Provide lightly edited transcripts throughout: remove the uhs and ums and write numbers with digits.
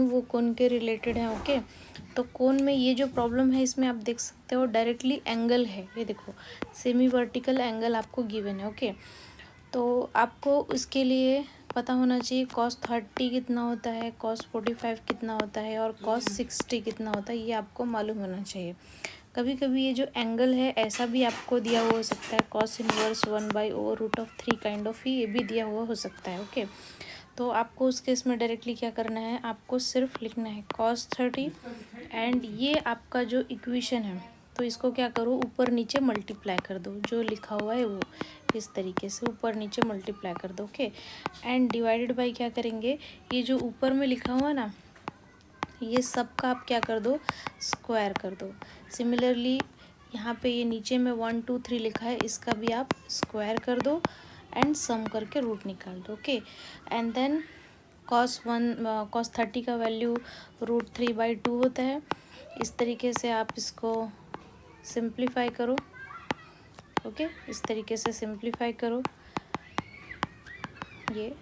वो कोन के रिलेटेड है। ओके, तो कोन में ये जो प्रॉब्लम है इसमें आप देख सकते हो डायरेक्टली एंगल है, ये देखो सेमी वर्टिकल एंगल आपको गिवन है। ओके, तो आपको उसके लिए पता होना चाहिए cos 30 कितना होता है, cos 45 कितना होता है और cos 60 कितना होता है, ये आपको मालूम होना चाहिए। कभी कभी ये जो एंगल है ऐसा भी आपको दिया हुआ हो सकता है, cos इनवर्स 1/√3 काइंड ऑफ ही ये भी दिया हुआ हो सकता है। ओके, तो आपको उस केस में डायरेक्टली क्या करना है, आपको सिर्फ लिखना है cos 30 एंड ये आपका जो इक्वेशन है तो इसको क्या करो ऊपर नीचे मल्टीप्लाई कर दो, जो लिखा हुआ है वो इस तरीके से ऊपर नीचे मल्टीप्लाई कर दो। ओके, एंड डिवाइडेड बाय क्या करेंगे, ये जो ऊपर में लिखा हुआ ना ये सब का आप क्या कर दो, स्क्वायर कर दो। सिमिलरली यहाँ पे ये नीचे में 1 2 3 लिखा है, इसका भी आप स्क्वायर कर दो एंड सम करके रूट निकाल दो। ओके, एंड देन cos 30 का वैल्यू √3/2 होता है। इस तरीके से आप इसको सिंप्लीफाई करो। ओके, इस तरीके से सिंप्लीफाई करो ये,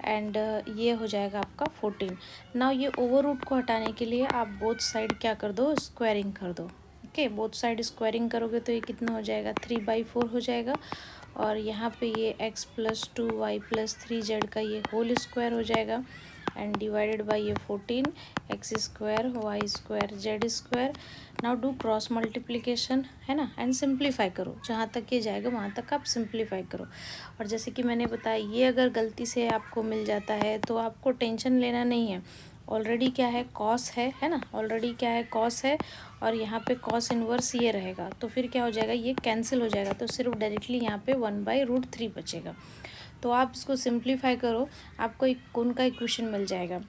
एंड ये हो जाएगा आपका 14। नाउ ये ओवर रूट को हटाने के लिए आप बोथ साइड क्या कर दो, स्क्वायरिंग कर दो। ओके, बोथ साइड स्क्वायरिंग करोगे तो ये कितना हो जाएगा, 3/4 हो जाएगा। और यहाँ पे ये x + 2y + 3z का ये होल स्क्वायर हो जाएगा एंड डिवाइडेड बाय ये 14 x² y² z²। Now do cross multiplication, है ना, एंड सिंप्लीफाई करो, जहाँ तक ये जाएगा वहाँ तक आप सिंप्लीफाई करो। और जैसे कि मैंने बताया ये अगर गलती से आपको मिल जाता है तो आपको टेंशन लेना नहीं है। ऑलरेडी क्या है, कॉस है ना, ऑलरेडी क्या है, कॉस है और यहाँ पे कॉस इनवर्स ये रहेगा, तो फिर क्या हो जाएगा, ये कैंसिल हो जाएगा, तो सिर्फ डायरेक्टली यहाँ पे 1/√3 बचेगा। तो आप इसको सिंप्लीफाई करो, आपको एक कोन का इक्वेशन मिल जाएगा।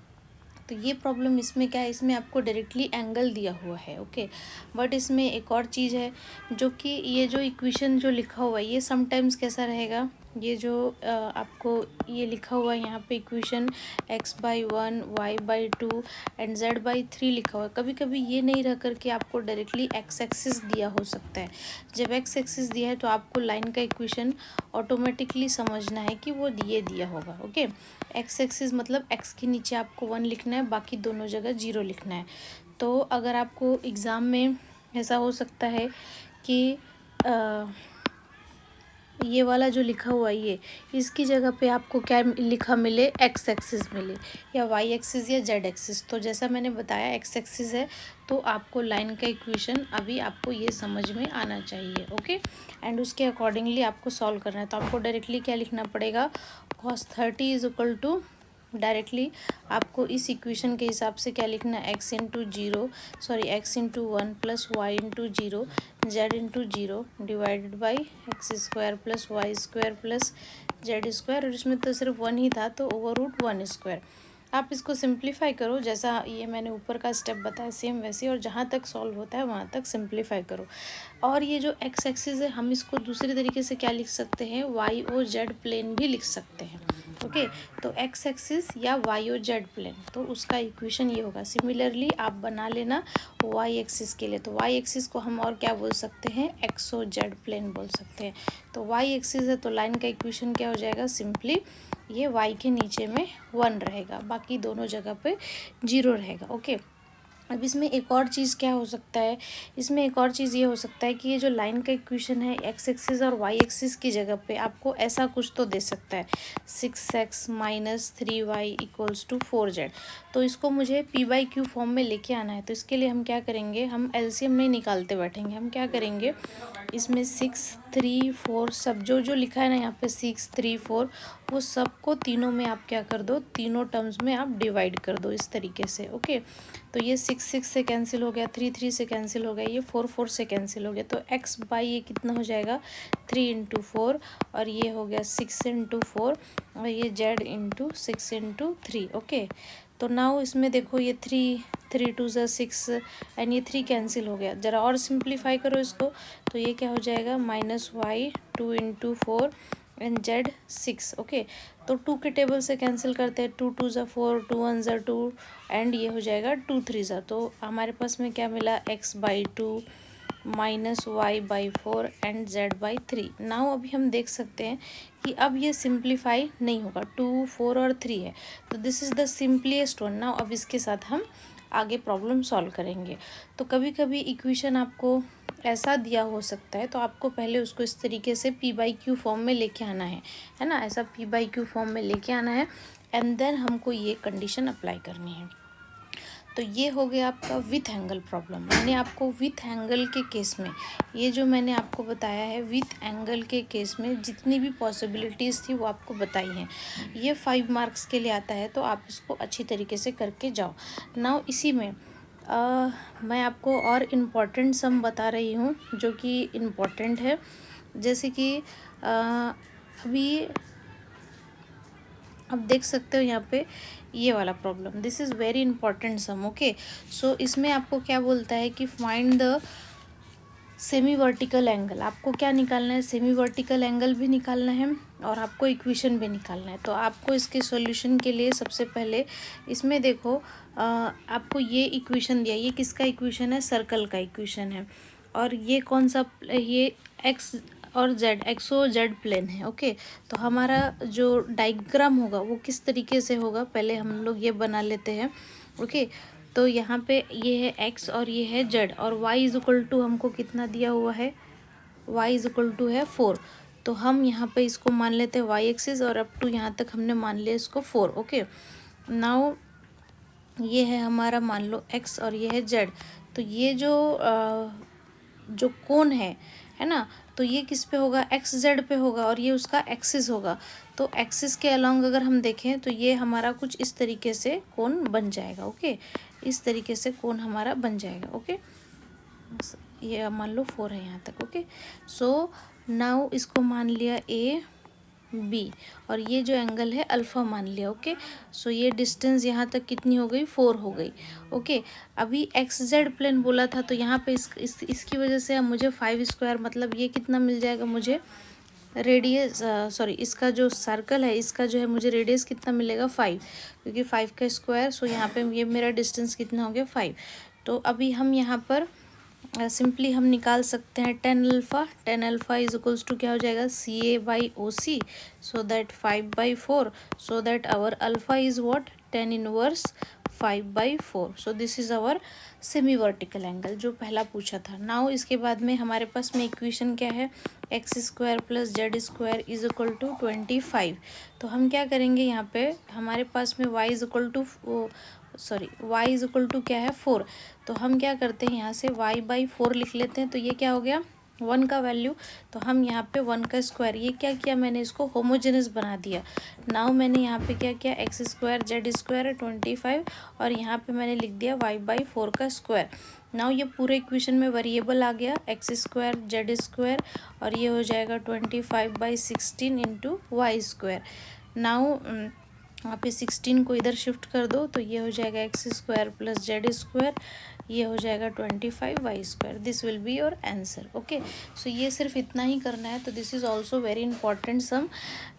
तो ये प्रॉब्लम इसमें क्या है, इसमें आपको डायरेक्टली एंगल दिया हुआ है। ओके, बट इसमें एक और चीज़ है जो कि ये जो इक्वेशन जो लिखा हुआ है ये समटाइम्स कैसा रहेगा, ये जो आपको ये लिखा हुआ है यहाँ पे equation x/1 y/2 and z/3 लिखा हुआ है, कभी कभी ये नहीं रह करके आपको डायरेक्टली x एक्सिस दिया हो सकता है। जब x एक्सिस दिया है तो आपको लाइन का इक्वेशन ऑटोमेटिकली समझना है कि वो ये दिया होगा। ओके, x एक्सिस मतलब x के नीचे आपको 1 लिखना है, बाकी दोनों जगह 0 लिखना है। तो अगर आपको एग्ज़ाम में ऐसा हो सकता है कि ये वाला जो लिखा हुआ है ये, इसकी जगह पे आपको क्या लिखा मिले, एक्स एक्सिस मिले या वाई एक्सिस या जेड एक्सिस। तो जैसा मैंने बताया एक्स एक्सिस है तो आपको लाइन का इक्वेशन अभी आपको ये समझ में आना चाहिए। ओके, एंड उसके अकॉर्डिंगली आपको सॉल्व करना है। तो आपको डायरेक्टली क्या लिखना पड़ेगा, cos 30 = डायरेक्टली आपको इस इक्वेशन के हिसाब से क्या लिखना है, x × 1 + y × 0 z × 0 divided by x² + y² + z²। और इसमें तो सिर्फ 1 ही था तो √1²। आप इसको सिंप्लीफाई करो, जैसा ये मैंने ऊपर का स्टेप बताया सेम वैसे, और जहाँ तक सॉल्व होता है वहाँ तक सिंप्लीफाई करो। और ये जो एक्स एक्सिस है हम इसको दूसरे तरीके से क्या लिख सकते हैं, वाई और जेड प्लेन भी लिख सकते हैं। ओके, तो एक्स एक्सिस या वाई और जेड प्लेन, तो उसका इक्वेशन ये होगा। सिमिलरली आप बना लेना वाई एक्सिस के लिए, तो वाई एक्सिस को हम और क्या बोल सकते हैं, एक्स और जेड प्लेन बोल सकते हैं। तो वाई एक्सिस है तो लाइन का इक्वेशन क्या हो जाएगा, सिंपली ये वाई के नीचे में 1 रहेगा, बाकी दोनों जगह पे 0 रहेगा। ओके, अब इसमें एक और चीज़ क्या हो सकता है, इसमें एक और चीज़ ये हो सकता है कि ये जो लाइन का इक्वेशन है एक्स एक्सिस और वाई एक्सिस की जगह पे आपको ऐसा कुछ तो दे सकता है, 6x - 3y = 4z। तो इसको मुझे p/q फॉर्म में लेके आना है। तो इसके लिए हम क्या करेंगे, हम एलसीएम नहीं निकालते बैठेंगे, हम क्या करेंगे, इसमें 6 3 4 सब जो जो लिखा है ना यहाँ पे 6 3 4 वो सबको तीनों में आप क्या कर दो, तीनों टर्म्स में आप डिवाइड कर दो इस तरीके से। ओके, तो ये 6 6 से कैंसिल हो गया, 3 3 से कैंसिल हो गया, ये 4 4 से कैंसिल हो गया। तो x/ ये कितना हो जाएगा, 3 × 4 और ये हो गया 6 × 4 और ये z × 6 × 3। ओके, तो नाउ इसमें देखो ये 3 3 2 ज़ा 6 एंड ये 3 कैंसिल हो गया। ज़रा और सिंप्लीफाई करो इसको, तो ये क्या हो जाएगा, -y 2 × 4 एंड z 6। ओके, तो 2 के टेबल से कैंसिल करते हैं, 2 2 ज़ा 4 2 1 ज़ा 2 एंड ये हो जाएगा 2 3 ज़ा। तो हमारे पास में क्या मिला, x/2 minus Y by 4 and Z by 3। Now अभी हम देख सकते हैं कि अब ये सिंप्लीफाई नहीं होगा, 2, 4 और 3 है, तो this is the simplest one. Now अब इसके साथ हम आगे प्रॉब्लम सॉल्व करेंगे। तो कभी कभी इक्वेशन आपको ऐसा दिया हो सकता है, तो आपको पहले उसको इस तरीके से पी बाई क्यू फॉर्म में लेके आना है ना, ऐसा पी बाई क्यू फॉर्म में लेके आना है एंड देन हमको ये कंडीशन अप्लाई करनी है। तो ये हो गया आपका विथ एंगल प्रॉब्लम। मैंने आपको विथ एंगल के केस में, ये जो मैंने आपको बताया है विथ एंगल के केस में जितनी भी पॉसिबिलिटीज़ थी वो आपको बताई हैं। ये 5 मार्क्स के लिए आता है, तो आप इसको अच्छी तरीके से करके जाओ। नाउ इसी में मैं आपको और इम्पॉर्टेंट सम बता रही हूँ जो कि इम्पॉर्टेंट है, जैसे कि अभी अब देख सकते हो यहाँ पे ये वाला problem, this is very important sum. Okay, so इसमें आपको क्या बोलता है कि find the semi vertical angle. आपको क्या निकालना है, सेमी वर्टिकल एंगल भी निकालना है और आपको इक्वेशन भी निकालना है। तो आपको इसके सॉल्यूशन के लिए सबसे पहले इसमें देखो आपको ये इक्वेशन दिया, ये किसका इक्वेशन है, सर्कल का इक्वेशन है। और ये कौन सा, ये एक्स और जेड, एक्सो जेड प्लेन है। ओके, तो हमारा जो डायग्राम होगा वो किस तरीके से होगा, पहले हम लोग ये बना लेते हैं। ओके, तो यहाँ पे ये है एक्स और ये है जेड, और वाई इज इक्वल टू हमको कितना दिया हुआ है, वाई इज इक्वल टू है 4। तो हम यहाँ पे इसको मान लेते हैं वाई एक्सिस, और अप टू यहाँ तक हमने मान लिया इसको 4। ओके, नाउ ये है हमारा मान लो एक्स और ये है जेड। तो ये जो कोण है ना, तो ये किस पे होगा, एक्स जेड पे होगा, और ये उसका एक्सिस होगा। तो एक्सिस के अलोंग अगर हम देखें तो ये हमारा कुछ इस तरीके से कोण बन जाएगा। ओके, इस तरीके से कोण हमारा बन जाएगा। ओके, ये मान लो 4 है यहाँ तक। ओके, सो नाउ इसको मान लिया ए बी, और ये जो एंगल है अल्फ़ा मान लिया। ओके, सो ये डिस्टेंस यहाँ तक कितनी हो गई, 4 हो गई। ओके, अभी एक्स जेड प्लेन बोला था, तो यहाँ पे इसकी वजह से अब मुझे 5 स्क्वायर, मतलब ये कितना मिल जाएगा मुझे, रेडियस सॉरी, इसका जो सर्कल है इसका जो है मुझे रेडियस कितना मिलेगा, 5, क्योंकि 5 का स्क्वायर। सो यहाँ पे ये मेरा डिस्टेंस कितना हो गया, 5। तो अभी हम यहाँ पर सिंपली हम निकाल सकते हैं tan alpha is equals to क्या हो जाएगा, C A by O C, so that 5/4, so that our alpha is what, 10 inverse 5/4। So this is our semi vertical angle जो पहला पूछा था। नाउ इसके बाद में हमारे पास में इक्वेशन क्या है, X square plus Z square is equal to 25। तो हम क्या करेंगे, यहाँ पे हमारे पास में y is equal to y is equal to क्या है, 4। तो हम क्या करते हैं, यहाँ से y/4 लिख लेते हैं। तो ये क्या हो गया, 1 का वैल्यू, तो हम यहाँ पे 1 का स्क्वायर, ये क्या किया मैंने, इसको होमोजेनस बना दिया। नाउ मैंने यहाँ पे क्या किया, एक्स स्क्वायर जेड स्क्वायर है 25, और यहाँ पे मैंने लिख दिया y/4 का स्क्वायर। नाउ ये पूरे इक्वेशन में वेरिएबल आ गया, एक्स स्क्वायर जेड स्क्वायर, और ये हो जाएगा 25/16 इंटू वाई स्क्वायर। नाउ यहाँ पे 16 को इधर शिफ्ट कर दो, तो ये हो जाएगा X square plus Z square, ये हो जाएगा 25 Y square. This will be your answer. Okay, so ये सिर्फ इतना ही करना है। तो this is also very important sum,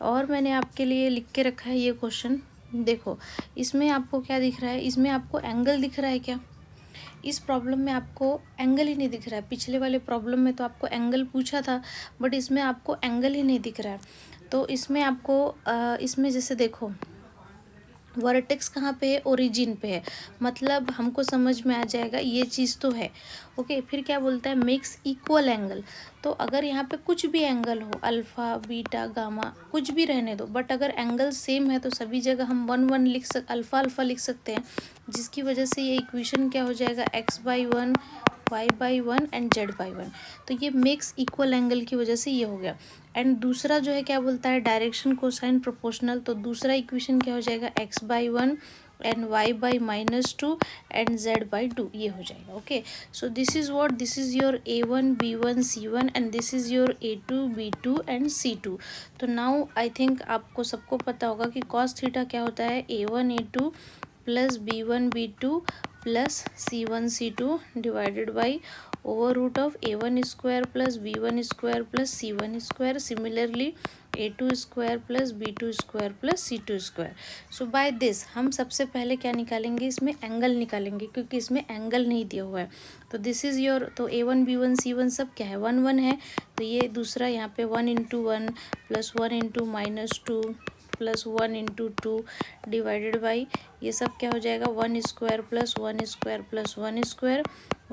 और मैंने आपके लिए लिख के रखा है ये क्वेश्चन। देखो इसमें आपको क्या दिख रहा है, इसमें आपको एंगल दिख रहा है क्या, इस प्रॉब्लम में आपको एंगल ही नहीं दिख रहा है। पिछले वाले प्रॉब्लम में तो आपको एंगल पूछा था, बट इसमें आपको एंगल ही नहीं दिख रहा है। तो इसमें आपको इसमें जैसे देखो वर्टेक्स कहाँ पे है, ओरिजिन पे है, मतलब हमको समझ में आ जाएगा ये चीज़ तो है। ओके, फिर क्या बोलता है, मेक्स इक्वल एंगल। तो अगर यहाँ पे कुछ भी एंगल हो, अल्फ़ा बीटा गामा कुछ भी रहने दो, बट अगर एंगल सेम है तो सभी जगह हम 1 अल्फ़ा अल्फ़ा लिख सकते हैं, जिसकी वजह से ये इक्वेशन क्या हो जाएगा, x/1 y/1 एंड z/1। तो ये मेक्स इक्वल एंगल की वजह से ये हो गया। एंड दूसरा जो है क्या बोलता है, डायरेक्शन कोसाइन प्रोपोर्शनल। तो दूसरा इक्वेशन क्या हो जाएगा, x/1 and y/-2 and z/2, ये हो जाएगा। Okay, so this is what, this is your a1 b1 c1 and this is your a2 b2 and c2। तो नाउ आई थिंक आपको सबको पता होगा कि cos थीटा क्या होता है, a1 a2 plus b1 b2 plus c1 c2 divided by over root of a1 square plus b1 square plus c1 square. Similarly a2 square plus b2 square plus c2 square. So by this हम सबसे पहले क्या निकालेंगे, इसमें angle निकालेंगे, क्योंकि इसमें angle नहीं दिया हुआ है। तो दिस इज़ योर, तो a1 b1 c1 सब क्या है, 1 1 है। तो ये दूसरा यहाँ पे 1 into 1 plus 1 into -2 plus 1 into 2 divided by ये सब क्या हो जाएगा, 1 square plus 1 square plus 1 square,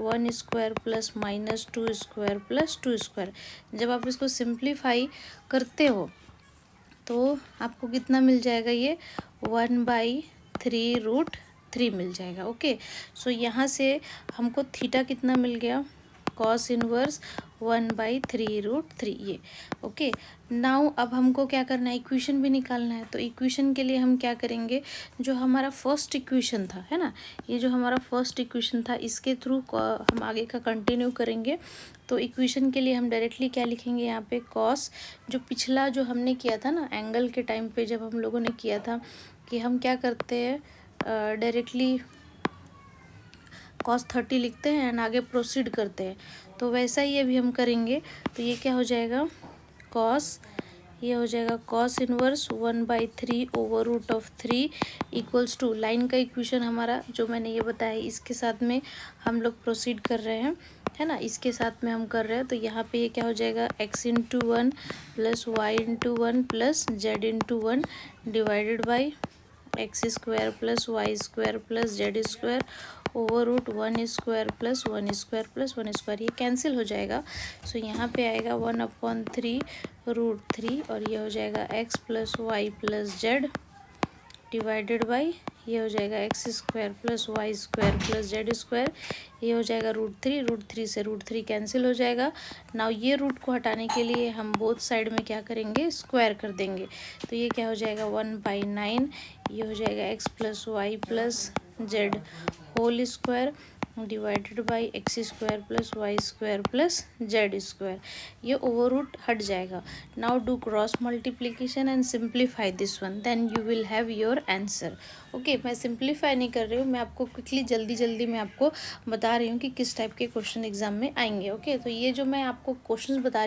1 square plus -2 square plus 2 square. जब आप इसको सिंप्लीफाई करते हो तो आपको कितना मिल जाएगा, ये 1/3√3 मिल जाएगा। ओके, सो यहाँ से हमको थीटा कितना मिल गया, कॉस इनवर्स 1/3√3 ये। ओके, नाउ अब हमको क्या करना है, इक्वेशन भी निकालना है। तो इक्वेशन के लिए हम क्या करेंगे, जो हमारा फर्स्ट इक्वेशन था, है ना, ये जो हमारा फर्स्ट इक्वेशन था, इसके थ्रू हम आगे का कंटिन्यू करेंगे। तो इक्वेशन के लिए हम डायरेक्टली क्या लिखेंगे यहाँ पे, कॉस, जो पिछला जो हमने किया था ना एंगल के टाइम पे, जब हम लोगों ने किया था कि हम क्या करते हैं, डायरेक्टली cos 30 लिखते हैं एंड आगे प्रोसीड करते हैं। तो वैसा ही अभी हम करेंगे। तो ये क्या हो जाएगा, कॉस, ये हो जाएगा cos inverse 1/3/√3 equals to, line का इक्वेशन हमारा जो मैंने ये बताया, इसके साथ में हम लोग प्रोसीड कर रहे हैं, है ना, इसके साथ में हम कर रहे हैं। तो यहाँ पे ये क्या हो जाएगा, x into 1 plus Y into 1 plus Z into 1 divided by X square plus Y square plus Z square √1 square plus 1 square plus 1 square, ये कैंसिल हो जाएगा। सो यहाँ पे आएगा 1/3√3 और ये हो जाएगा x plus Y plus Z divided by, ये हो जाएगा X square plus Y square plus Z square, ये हो जाएगा √3 से √3 कैंसिल हो जाएगा। नाउ ये रूट को हटाने के लिए हम बोथ साइड में क्या करेंगे, स्क्वायर कर देंगे। तो ये क्या हो जाएगा, 1/9, ये हो जाएगा X plus Y plus Z whole square divided by X square plus Y square plus Z square, ये ओवर रूट हट जाएगा। Now do cross multiplication and simplify this one, then you will have your answer. Okay, मैं simplify नहीं कर रही हूँ, मैं आपको क्विकली जल्दी मैं आपको बता रही हूँ कि किस टाइप के क्वेश्चन एग्जाम में आएंगे। ओके, तो ये जो मैं आपको क्वेश्चन बता